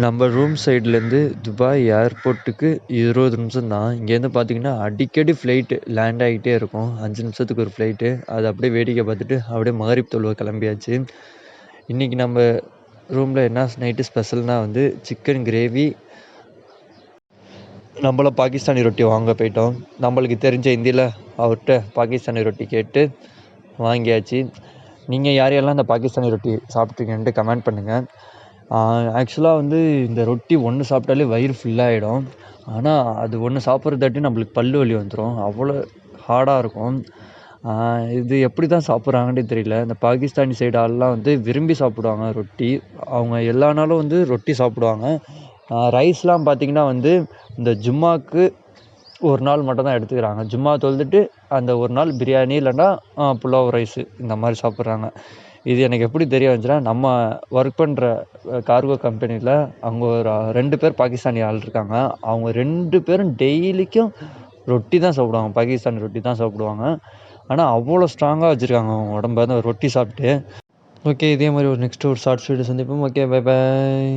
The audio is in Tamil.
நம்ம ரூம் சைட்லேருந்து துபாய் ஏர்போர்ட்டுக்கு 20 நிமிஷம் தான். இங்கேருந்து பார்த்தீங்கன்னா அடிக்கடி ஃப்ளைட்டு லேண்ட் ஆகிட்டே இருக்கும். 5 நிமிஷத்துக்கு ஒரு ஃப்ளைட்டு. அதை அப்படியே வேடிக்கை பார்த்துட்டு அப்படியே மகரிப் தொழுவ கிளம்பியாச்சு. இன்றைக்கி நம்ம ரூமில் என்ன நைட்டு ஸ்பெஷல்னால் வந்து சிக்கன் கிரேவி. நம்மள பாகிஸ்தானி ரொட்டி வாங்க போயிட்டோம். நம்மளுக்கு தெரிஞ்ச ஹிந்தியில் அவர்கிட்ட பாகிஸ்தானி ரொட்டி கேட்டு வாங்கியாச்சு. நீங்கள் யார் யாரெல்லாம் இந்த பாகிஸ்தானி ரொட்டி சாப்பிட்ருக்கீங்கன்ட்டு கமெண்ட் பண்ணுங்கள். ஆக்சுவலாக வந்து இந்த ரொட்டி ஒன்று சாப்பிட்டாலே வயிறு ஃபுல்லாகிடும். ஆனால் அது ஒன்று சாப்பிட்றதாட்டி நம்மளுக்கு பல்லு வலி வந்துடும். அவ்வளோ ஹார்டாக இருக்கும். இது எப்படி தான் சாப்பிட்றாங்கன்னே தெரியல. இந்த பாகிஸ்தானி சைடு ஆள்லாம் வந்து விரும்பி சாப்பிடுவாங்க ரொட்டி. அவங்க எல்லா நாளும் வந்து ரொட்டி சாப்பிடுவாங்க. ரைஸ்லாம் பார்த்திங்கன்னா வந்து இந்த ஜும்மாவுக்கு ஒரு நாள் மட்டும் தான் எடுத்துக்கிறாங்க. ஜும்மா தொழுதுட்டு அந்த ஒரு நாள் பிரியாணி இல்லைன்னா புலாவ் ரைஸு இந்த மாதிரி சாப்பிட்றாங்க. இது எனக்கு எப்படி தெரிய வந்துச்சுன்னா, நம்ம ஒர்க் பண்ணுற கார்கோ கம்பெனியில் அங்கே ஒரு 2 பேர் பாகிஸ்தானி ஆள் இருக்காங்க. அவங்க 2 பேரும் டெய்லிக்கும் ரொட்டி தான் சாப்பிடுவாங்க. பாகிஸ்தானி ரொட்டி தான் சாப்பிடுவாங்க. ஆனால் அவ்வளோ ஸ்ட்ராங்காக வச்சுருக்காங்க அவங்க உடம்ப அந்த ரொட்டி சாப்பிட்டு. ஓகே, இதே மாதிரி ஒரு நெக்ஸ்ட் ஒரு ஷார்ட்ஸ் வீடியோ சந்திப்போம். Okay, bye bye.